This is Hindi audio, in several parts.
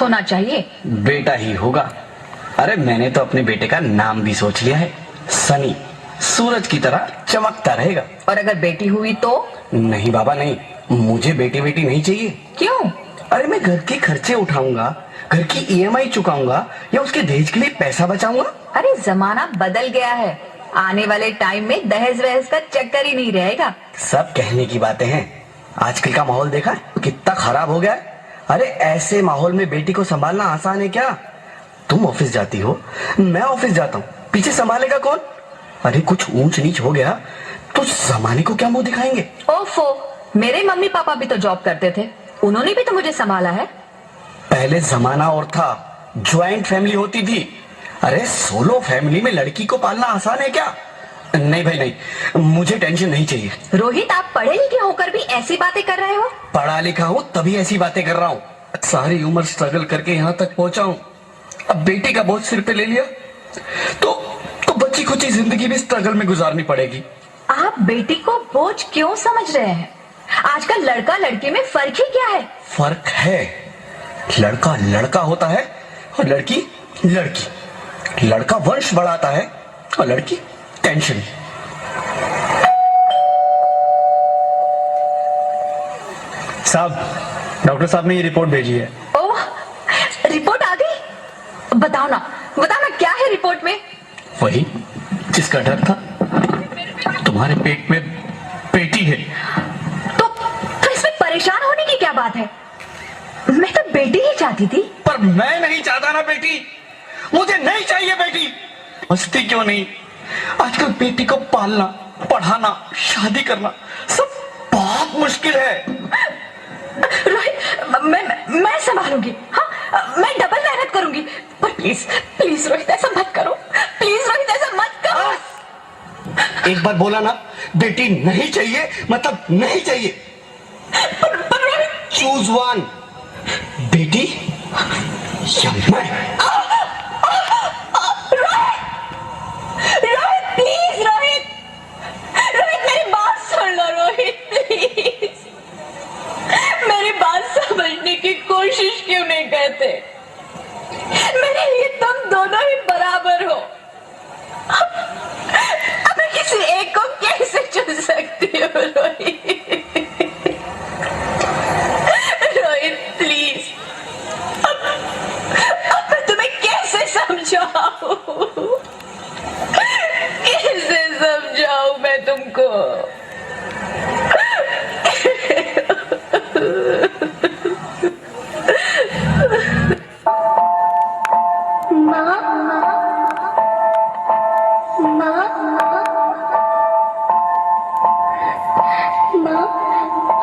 होना चाहिए। बेटा ही होगा। अरे मैंने तो अपने बेटे का नाम भी सोच लिया है, सनी। सूरज की तरह चमकता रहेगा। और अगर बेटी हुई तो? नहीं बाबा नहीं, मुझे बेटी बेटी नहीं चाहिए। क्यों? अरे मैं घर के खर्चे उठाऊंगा, घर की ईएमआई चुकाऊंगा या उसके दहेज के लिए पैसा बचाऊंगा। अरे जमाना बदल गया है, आने वाले टाइम में दहेज वहेज का चक्कर ही नहीं रहेगा। सब कहने की बातें हैं, आजकल का माहौल देखा है कितना खराब हो गया है। अरे ऐसे माहौल में बेटी को संभालना आसान है क्या? तुम ऑफिस जाती हो, मैं ऑफिस जाता हूँ, पीछे संभालेगा कौन? अरे कुछ ऊंच नीच हो गया तो जमाने को क्या मुंह दिखाएंगे? ओफो, मेरे मम्मी पापा भी तो जॉब करते थे, उन्होंने भी तो मुझे संभाला है। पहले जमाना और था, ज्वाइंट फैमिली होती थी। अरे सोलो फैमिली में लड़की को पालना आसान है क्या? नहीं भाई नहीं, मुझे टेंशन नहीं चाहिए। रोहित, आप पढ़े लिखे होकर भी ऐसी बातें कर रहे हो? पढ़ा लिखा हूँ तभी ऐसी बातें कर रहा हूँ। सारी उम्र स्ट्रगल करके यहाँ तक पहुंचा हूँ, अब बेटी का बोझ सिर पे ले लिया तो बच्ची खुची जिंदगी भी स्ट्रगल में गुजारनी पड़ेगी। आप बेटी को बोझ क्यों समझ रहे हैं? आजकल लड़का लड़की में फर्क ही क्या है? फर्क है, लड़का लड़का होता है और लड़की लड़की। लड़का वंश बढ़ाता है और लड़की टेंशन। साहब, डॉक्टर साहब ने ये रिपोर्ट भेजी है। ओह, रिपोर्ट आ गई? बताओ ना क्या है रिपोर्ट में? वही जिसका डर था, तुम्हारे पेट में बेटी है। तो इसमें परेशान होने की क्या बात है? मैं तो बेटी ही चाहती थी। पर मैं नहीं चाहता ना बेटी, मुझे नहीं चाहिए बेटी। मस्ती क्यों नहीं, आजकल बेटी को पालना, पढ़ाना, शादी करना सब बहुत मुश्किल है। रोहित, मैं संभालूंगी। हाँ, मैं डबल मेहनत करूंगी। पर प्लीज रोहित, ऐसा मत करो। प्लीज रोहित, ऐसा मत करो। एक बार बोला ना, बेटी नहीं चाहिए मतलब नहीं चाहिए। पर रोहित, चूज वन, बेटी या मैं। रोहित प्लीज, रोहित मेरी बात सुन लो। रोहित प्लीज, मेरी बात समझने की कोशिश क्यों नहीं करते? मेरे लिए तुम दोनों ही बराबर हो। अब मैं किसी एक को कैसे चुन सकती हूँ? रोहित प्लीज, अब मैं तुम्हें कैसे समझाऊं? कैसे समझाऊं मैं तुमको?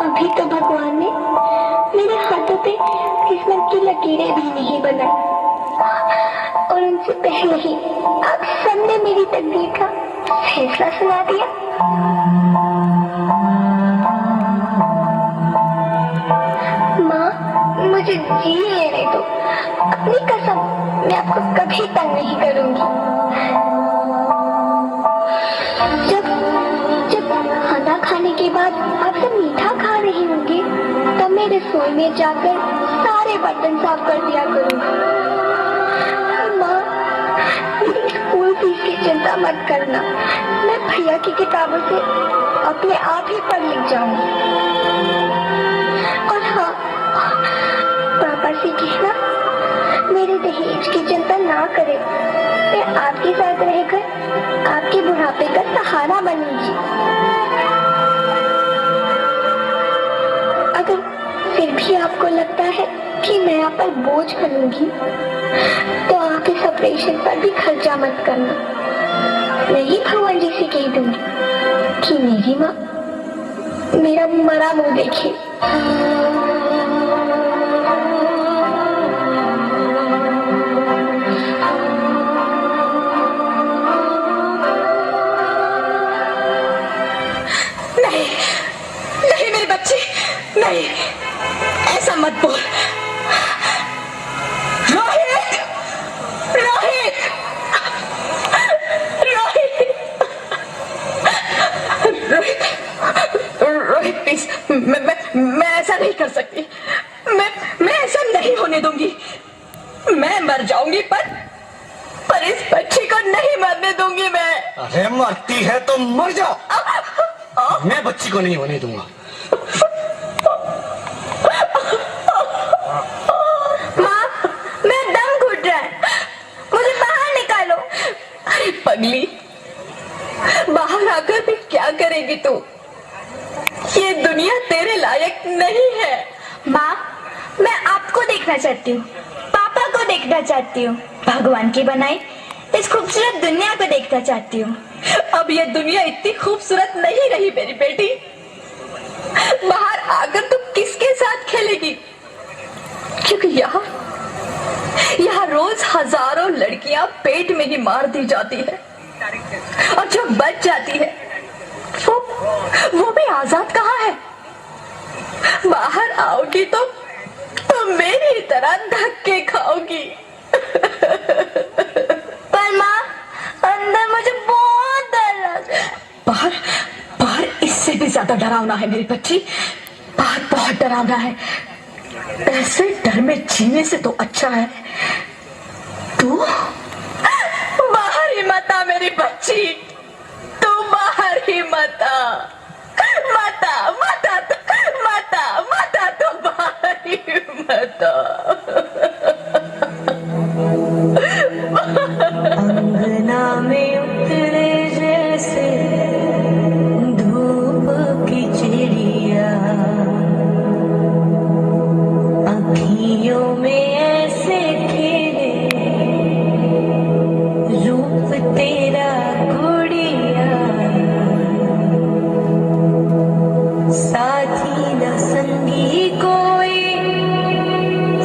अभी तो भगवान ने मेरे हाथों पे किस्मत की लकीरें भी नहीं बनाई और उनसे पहले ही आप सबने मेरी तकदीर का फैसला सुना दिया। माँ, मुझे जी लेने दो। अपनी कसम, मैं आपको कभी तंग नहीं करूंगी। जब खाना खाने के बाद आप सब मीठा खा रही होंगी, तब मैं रसोई में जाकर सारे बर्तन साफ कर दिया करूंगी। माँ, मेरी स्कूल फीस की चिंता मत करना, मैं भैया की किताबों से अपने आप ही पढ़ लिख जाऊंगी। और हाँ, पापा से कहना मेरे दहेज की चिंता ना करें, मैं आपके साथ रहकर आपके बुढ़ापे का सहारा बनूंगी। अगर फिर भी आपको लगता है कि मैं आप पर बोझ बनूंगी, तो आप इस ऑपरेशन पर भी खर्चा मत करना। मैं ही भगवान जी से कह दूंगी कि मेरी माँ मेरा मरा मुंह देखे। नहीं मेरी बच्ची, नहीं, ऐसा मत बोल। रोहित, रोहित, रोहित, रोहित, रोहित प्लीज, मैं ऐसा नहीं कर सकती। मैं मर जाऊंगी पर इस बच्ची को नहीं मरने दूंगी मैं। अरे मरती है तो मर जाओ, मैं बच्ची को नहीं होने दूंगा। माँ, मेरा दम घुट रहा है, मुझे बाहर निकालो। अरे पगली, बाहर आकर भी क्या करेगी तू? ये दुनिया तेरे लायक नहीं है। माँ, मैं आपको देखना चाहती हूँ, पापा को देखना चाहती हूँ, भगवान की बनाई इस खूबसूरत दुनिया को देखना चाहती हूँ। अब ये दुनिया इतनी खूबसूरत नहीं रही मेरी बेटी। बाहर आकर तू किसके साथ खेलेगी? क्योंकि यहाँ रोज हजारों लड़कियां पेट में ही मार दी जाती है, और जो बच जाती है वो भी आजाद कहाँ है? बाहर आओगी तो मेरी तरह धक्के खाओगी। पर माँ, अंदर मुझे बहुत डर लग रहा है। बाहर इससे भी ज्यादा डरावना है मेरी बच्ची, बाहर बहुत डरावना है। ऐसे डर में जीने से तो अच्छा है तू बाहर ही मत आ मेरी बच्ची, तू बाहर ही मत आ, तो बाहर ही मत आ। अंगना में उतरे जैसे धूप की चिड़िया, अखियों में ऐसे खेले रूप तेरा गुड़िया, साथी न संगी कोई,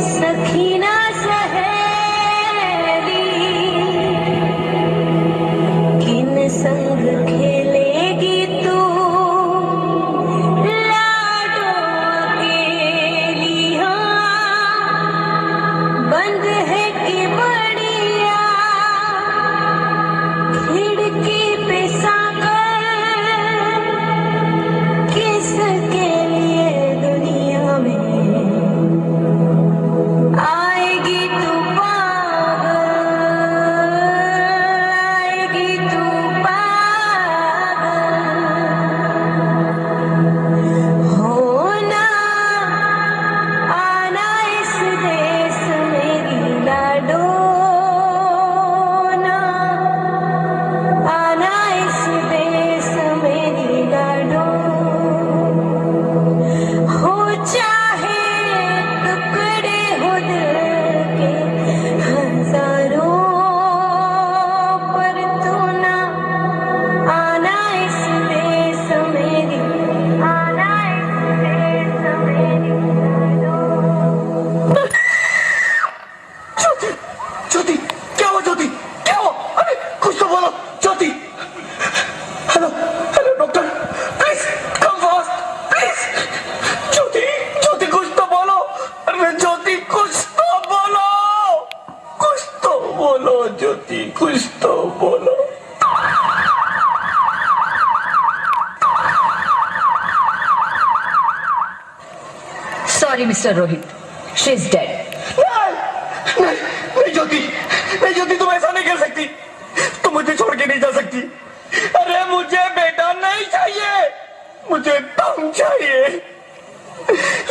सखी न सहेली, किन संग खेलेगी तू लाडो अकेली। हाँ, बंद है कि बढ़िया खिड़की पे साकर, किसके लिए दुनिया में आएगी तू पागल, आएगी तू पागल। होना आना इस देश मेरी लाडो, ना आना इस देश मेरी लाडो। हो चाहे टुकड़े हो दिल के हजारों, पर तू ना आना इस देश मेरी, आना इस देश मेरी लाडो। ज्योति, क्या हुआ ज्योति, क्या हुआ? अरे कुछ तो बोलो Jyoti. Hello doctor, please come fast please. Jyoti कुछ तो बोलो। अरे ज्योति कुछ तो बोलो ज्योति, कुछ तो बोलो। Sorry mister Rohit, she is dead. नहीं ज्योति, तुम ऐसा नहीं कर सकती, तुम मुझे छोड़ के नहीं जा सकती। अरे मुझे बेटा नहीं चाहिए, मुझे तुम चाहिए,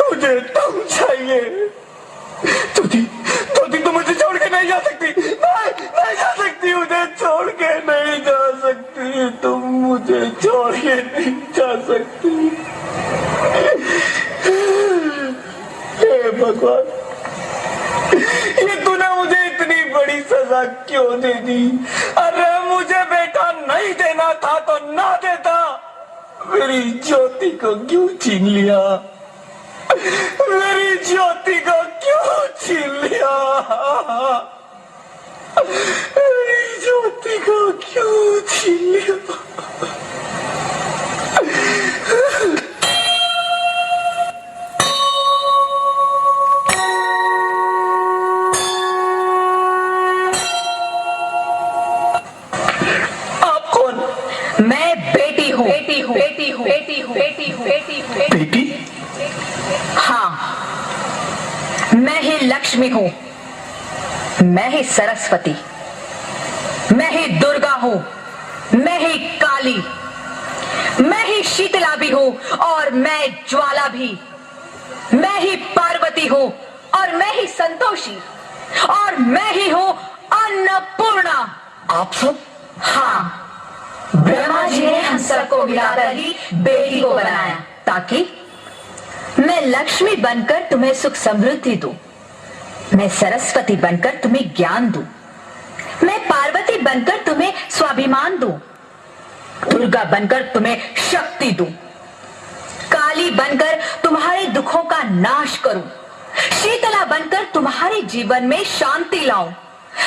मुझे तुम चाहिए। ज्योति तुम मुझे छोड़ के नहीं जा सकती, नहीं जा सकती, मुझे छोड़ के नहीं जा सकती, तुम मुझे छोड़ के नहीं जा सकती। हे भगवान, ये तूने मुझे इतनी बड़ी सजा क्यों दे दी? अरे मुझे बेटा नहीं देना था तो ना देता, मेरी ज्योति को क्यों छीन लिया? मेरी ज्योति को क्यों छीन लिया? मेरी ज्योति को क्यों छीन लिया? मैं बेटी हूँ। बेटी? हाँ, मैं ही लक्ष्मी हूँ, मैं ही सरस्वती, मैं ही दुर्गा हूं, मैं ही काली, मैं ही शीतला भी हूं और मैं ज्वाला भी, मैं ही पार्वती हूं और मैं ही संतोषी, और मैं ही हूं अन्नपूर्णा। आप सब? हाँ, ब्रह्मा जी ने हम सबको मिलाकर ही बेटी को बनाया, ताकि मैं लक्ष्मी बनकर तुम्हें सुख समृद्धि दूं, मैं सरस्वती बनकर तुम्हें ज्ञान दूं, मैं पार्वती बनकर तुम्हें स्वाभिमान दूं, दुर्गा बनकर तुम्हें शक्ति दूं, काली बनकर तुम्हारे दुखों का नाश करूं, शीतला बनकर तुम्हारे जीवन में शांति लाऊं,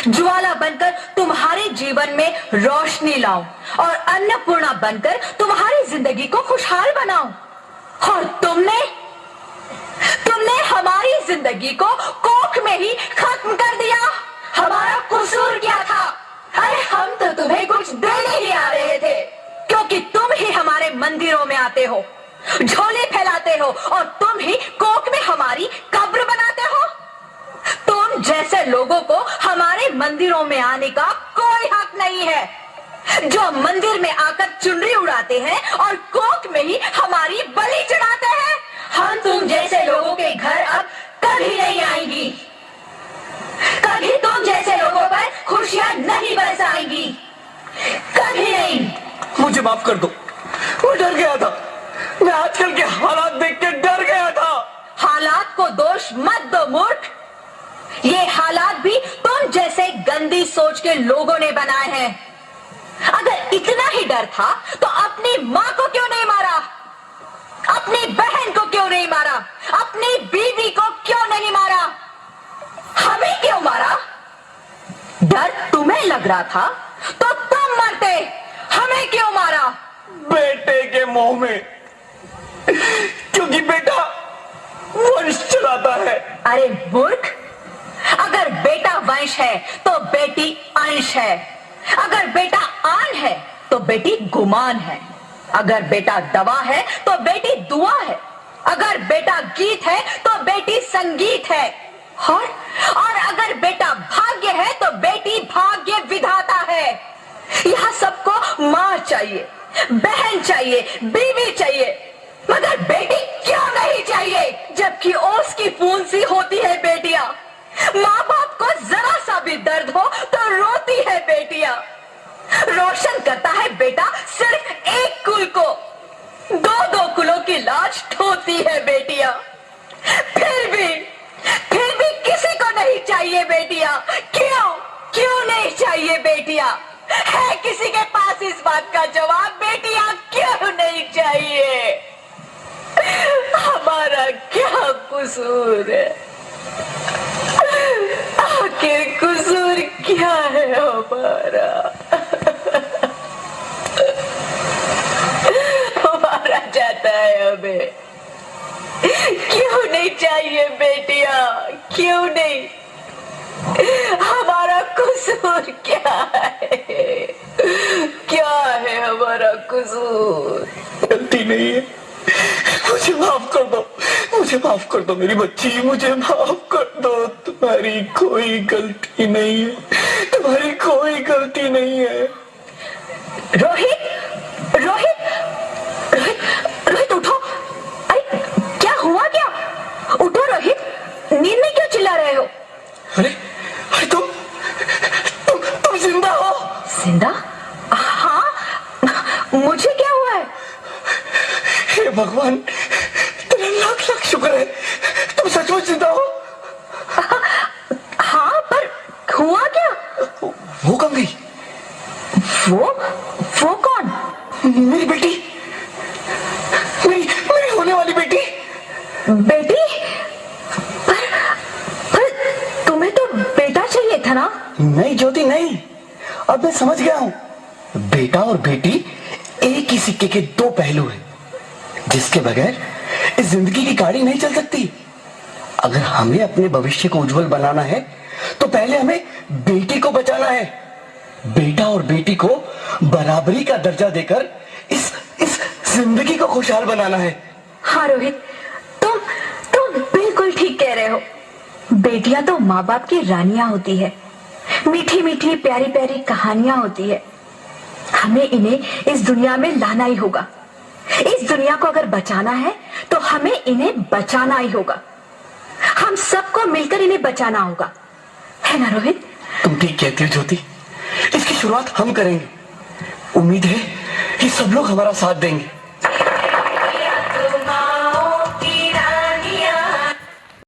ज्वाला बनकर तुम्हारे जीवन में रोशनी लाऊं, और अन्नपूर्णा बनकर तुम्हारी जिंदगी को खुशहाल बनाऊं। और तुमने हमारी जिंदगी को कोख में ही खत्म कर दिया। हमारा कसूर क्या था? अरे हम तो तुम्हें कुछ देने ही आ रहे थे, क्योंकि तुम ही हमारे मंदिरों में आते हो, झोले फैलाते हो, और तुम ही कोख में हमारी कब्र बनाते हो। तुम जैसे लोगों को हमारे मंदिरों में आने का कोई हक नहीं है, जो मंदिर में आकर चुनरी उड़ाते हैं और कोख में ही हमारी बलि चढ़ाते हैं। हम तुम जैसे लोगों के घर अब कभी नहीं आएंगी, कभी तुम जैसे लोगों पर खुशियां नहीं बरसाएंगी, कभी नहीं। मुझे माफ कर दो, मैं डर गया था, मैं आजकल के हालात देख के डर गया था। हालात को दोष मत दो मूर्ख, ये हालात भी तुम जैसे गंदी सोच के लोगों ने बनाए हैं। अगर इतना ही डर था तो अपनी माँ को क्यों नहीं मारा, अपनी बहन को क्यों नहीं मारा, अपनी बीवी को क्यों नहीं मारा, हमें क्यों मारा? डर तुम्हें लग रहा था तो तुम मरते, हमें क्यों मारा? बेटे के मोह में, क्योंकि बेटा वंश चलाता है। अरे मूर्ख, अगर बेटा वंश है तो बेटी अंश है, अगर बेटा आन है तो बेटी गुमान है, अगर बेटा दवा है तो बेटी दुआ है, अगर बेटा गीत है तो बेटी संगीत है, और अगर बेटा भाग्य है तो बेटी भाग्य विधाता है। यह सबको मां चाहिए, बहन चाहिए, बीवी चाहिए, मगर बेटी क्यों नहीं चाहिए? जबकि ओस की बूंद सी होती है बेटियां, माँ बाप को जरा सा भी दर्द हो तो रोती है बेटियां। रोशन करता है बेटा सिर्फ एक कुल को, दो कुलों की लाज ढोती है बेटियां। फिर भी किसी को नहीं चाहिए बेटियां। क्यों नहीं चाहिए बेटियां? है किसी के पास इस बात का जवाब? बेटियां क्यों नहीं चाहिए? हमारा क्या कसूर है? आखिर कसूर क्या है हमारा? हमारा जाता है हमें। क्यों नहीं चाहिए बेटियां? क्यों नहीं? हमारा कसूर क्या है? क्या है हमारा कसूर? गलती नहीं है, मुझे माफ कर दो, मुझे माफ कर दो मेरी बच्ची, मुझे माफ कर दो। तुम्हारी कोई गलती नहीं है, तुम्हारी कोई गलती नहीं है। रोहित, रोहित, रोहित, रोहित उठो। अरे क्या हुआ क्या? उठो रोहित, नींद में क्यों चिल्ला रहे हो? अरे तुम जिंदा हो? जिंदा? हाँ, मुझे क्या हुआ है? हे भगवान, तेरा लाख लाख शुक्र है, तुम सचमुच जिंदा हो। हाँ, पर हुआ क्या? वो कब गई? वो कौन? मेरी बेटी, मेरी होने वाली बेटी। बेटी? पर तुम्हें तो बेटा चाहिए था ना? नहीं ज्योति नहीं, अब मैं समझ गया हूँ। बेटा और बेटी एक ही सिक्के के दो पहलू हैं, जिसके बगैर इस जिंदगी की गाड़ी नहीं चल सकती। अगर हमें अपने भविष्य को उज्जवल बनाना है तो पहले हमें बेटी को बचाना है। बेटा और बेटी को बराबरी का दर्जा देकर इस जिंदगी को खुशहाल बनाना है। हाँ रोहित, तुम बिल्कुल ठीक कह रहे हो। बेटियां तो माँ बाप की रानियां होती है, मीठी मीठी प्यारी प्यारी कहानियां होती है। हमें इन्हें इस दुनिया में लाना ही होगा। इस दुनिया को अगर बचाना है तो हमें इन्हें बचाना ही होगा। हम सबको मिलकर इन्हें बचाना होगा, है ना रोहित? तुम ठीक कहती हो ज्योति, इसकी शुरुआत हम करेंगे। उम्मीद है ये सब लोग हमारा साथ देंगे।